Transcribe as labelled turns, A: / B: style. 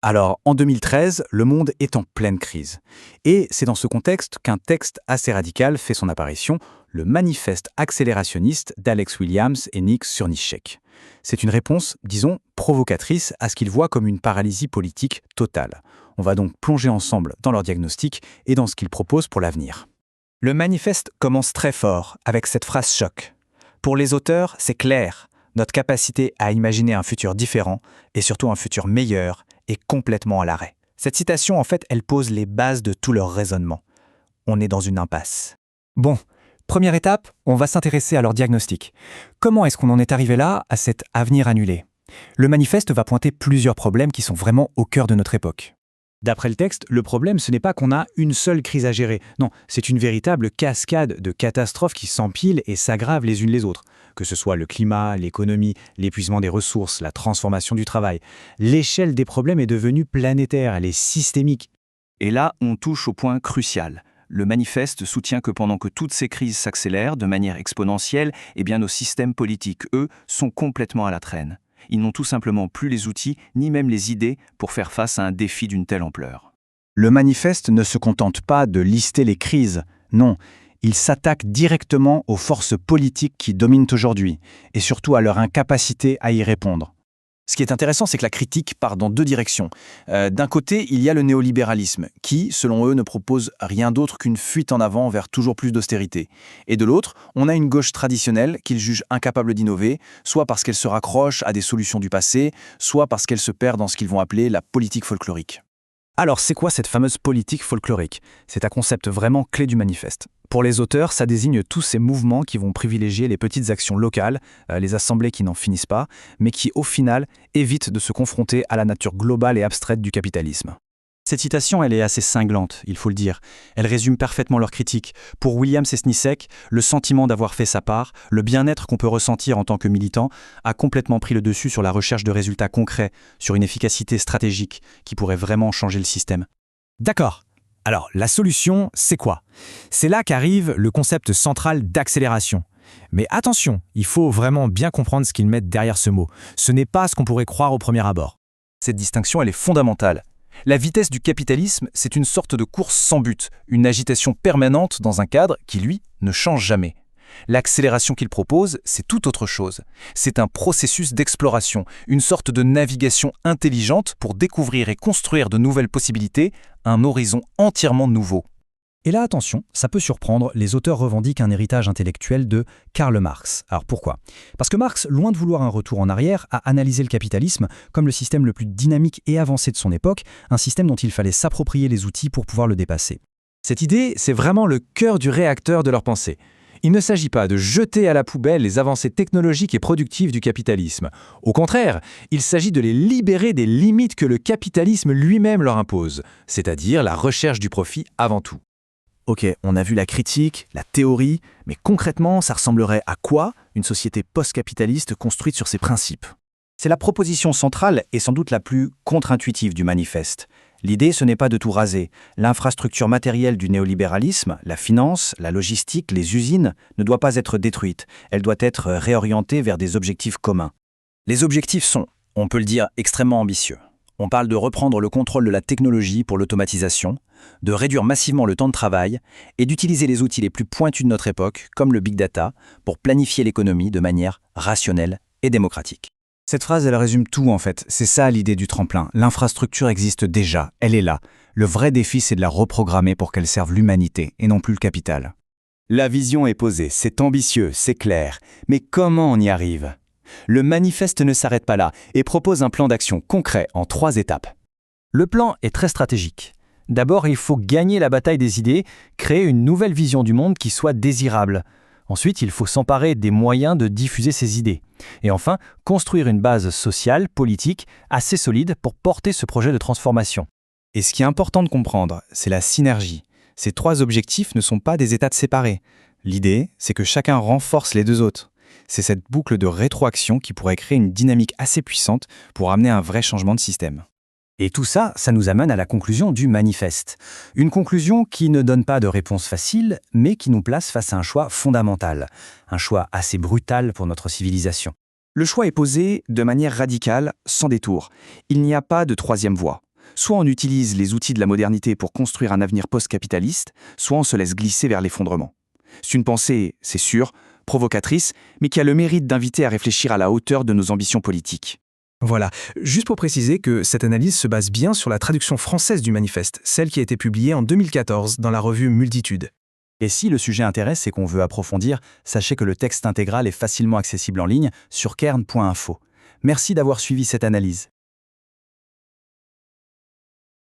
A: Alors, en 2013, le monde est en pleine crise. Et c'est dans ce contexte qu'un texte assez radical fait son apparition, le Manifeste accélérationniste d'Alex Williams et Nick Surnichek. C'est une réponse, disons, provocatrice à ce qu'ils voient comme une paralysie politique totale. On va donc plonger ensemble dans leur diagnostic et dans ce qu'ils proposent pour l'avenir. Le manifeste commence très fort, avec cette phrase choc. Pour les auteurs, c'est clair. Notre capacité à imaginer un futur différent, et surtout un futur meilleur, est complètement à l'arrêt. Cette citation, en fait, elle pose les bases de tout leur raisonnement. On est dans une impasse.
B: Bon, première étape, on va s'intéresser à leur diagnostic. Comment est-ce qu'on en est arrivé là, à cet avenir annulé? Le manifeste va pointer plusieurs problèmes qui sont vraiment au cœur de notre époque.
A: D'après le texte, le problème, ce n'est pas qu'on a une seule crise à gérer. Non, c'est une véritable cascade de catastrophes qui s'empilent et s'aggravent les unes les autres. Que ce soit le climat, l'économie, l'épuisement des ressources, la transformation du travail. L'échelle des problèmes est devenue planétaire, elle est systémique.
C: Et là, on touche au point crucial. Le manifeste soutient que pendant que toutes ces crises s'accélèrent de manière exponentielle, nos systèmes politiques, eux, sont complètement à la traîne. Ils n'ont tout simplement plus les outils, ni même les idées, pour faire face à un défi d'une telle ampleur.
A: Le manifeste ne se contente pas de lister les crises. Non, il s'attaque directement aux forces politiques qui dominent aujourd'hui, et surtout à leur incapacité à y répondre. Ce qui est intéressant, c'est que la critique part dans deux directions. D'un côté, il y a le néolibéralisme, qui, selon eux, ne propose rien d'autre qu'une fuite en avant vers toujours plus d'austérité. Et de l'autre, on a une gauche traditionnelle qu'ils jugent incapable d'innover, soit parce qu'elle se raccroche à des solutions du passé, soit parce qu'elle se perd dans ce qu'ils vont appeler la politique folklorique. Alors, c'est quoi cette fameuse politique folklorique? C'est un concept vraiment clé du manifeste. Pour les auteurs, ça désigne tous ces mouvements qui vont privilégier les petites actions locales, les assemblées qui n'en finissent pas, mais qui, au final, évitent de se confronter à la nature globale et abstraite du capitalisme.
D: Cette citation, elle est assez cinglante, il faut le dire. Elle résume parfaitement leur critique. Pour Williams et Surnichek, le sentiment d'avoir fait sa part, le bien-être qu'on peut ressentir en tant que militant, a complètement pris le dessus sur la recherche de résultats concrets, sur une efficacité stratégique qui pourrait vraiment changer le système.
B: D'accord. Alors, la solution, c'est quoi? C'est là qu'arrive le concept central d'accélération. Mais attention, il faut vraiment bien comprendre ce qu'ils mettent derrière ce mot. Ce n'est pas ce qu'on pourrait croire au premier abord.
C: Cette distinction, elle est fondamentale. La vitesse du capitalisme, c'est une sorte de course sans but, une agitation permanente dans un cadre qui, lui, ne change jamais. L'accélération qu'il propose, c'est tout autre chose. C'est un processus d'exploration, une sorte de navigation intelligente pour découvrir et construire de nouvelles possibilités, un horizon entièrement nouveau.
B: Et là, attention, ça peut surprendre, les auteurs revendiquent un héritage intellectuel de Karl Marx. Alors pourquoi? Parce que Marx, loin de vouloir un retour en arrière, a analysé le capitalisme comme le système le plus dynamique et avancé de son époque, un système dont il fallait s'approprier les outils pour pouvoir le dépasser.
E: Cette idée, c'est vraiment le cœur du réacteur de leur pensée. Il ne s'agit pas de jeter à la poubelle les avancées technologiques et productives du capitalisme. Au contraire, il s'agit de les libérer des limites que le capitalisme lui-même leur impose, c'est-à-dire la recherche du profit avant tout.
A: Ok, on a vu la critique, la théorie, mais concrètement, ça ressemblerait à quoi une société post-capitaliste construite sur ces principes? C'est la proposition centrale et sans doute la plus contre-intuitive du manifeste. L'idée, ce n'est pas de tout raser. L'infrastructure matérielle du néolibéralisme, la finance, la logistique, les usines, ne doit pas être détruite. Elle doit être réorientée vers des objectifs communs. Les objectifs sont, on peut le dire, extrêmement ambitieux. On parle de reprendre le contrôle de la technologie pour l'automatisation, de réduire massivement le temps de travail et d'utiliser les outils les plus pointus de notre époque, comme le big data, pour planifier l'économie de manière rationnelle et démocratique. Cette phrase, elle résume tout en fait. C'est ça l'idée du tremplin. L'infrastructure existe déjà, elle est là. Le vrai défi, c'est de la reprogrammer pour qu'elle serve l'humanité et non plus le capital.
F: La vision est posée, c'est ambitieux, c'est clair. Mais comment on y arrive? Le manifeste ne s'arrête pas là et propose un plan d'action concret en 3 étapes.
D: Le plan est très stratégique. D'abord, il faut gagner la bataille des idées, créer une nouvelle vision du monde qui soit désirable. Ensuite, il faut s'emparer des moyens de diffuser ces idées. Et enfin, construire une base sociale, politique, assez solide pour porter ce projet de transformation.
A: Et ce qui est important de comprendre, c'est la synergie. Ces 3 objectifs ne sont pas des étapes séparées. L'idée, c'est que chacun renforce les 2 autres. C'est cette boucle de rétroaction qui pourrait créer une dynamique assez puissante pour amener un vrai changement de système.
B: Et tout ça, ça nous amène à la conclusion du manifeste. Une conclusion qui ne donne pas de réponse facile, mais qui nous place face à un choix fondamental. Un choix assez brutal pour notre civilisation.
A: Le choix est posé de manière radicale, sans détour. Il n'y a pas de 3e voie. Soit on utilise les outils de la modernité pour construire un avenir post-capitaliste, soit on se laisse glisser vers l'effondrement. C'est une pensée, c'est sûr, provocatrice, mais qui a le mérite d'inviter à réfléchir à la hauteur de nos ambitions politiques.
B: Voilà, juste pour préciser que cette analyse se base bien sur la traduction française du manifeste, celle qui a été publiée en 2014 dans la revue Multitude.
D: Et si le sujet intéresse et qu'on veut approfondir, sachez que le texte intégral est facilement accessible en ligne sur cairn.info. Merci d'avoir suivi cette analyse.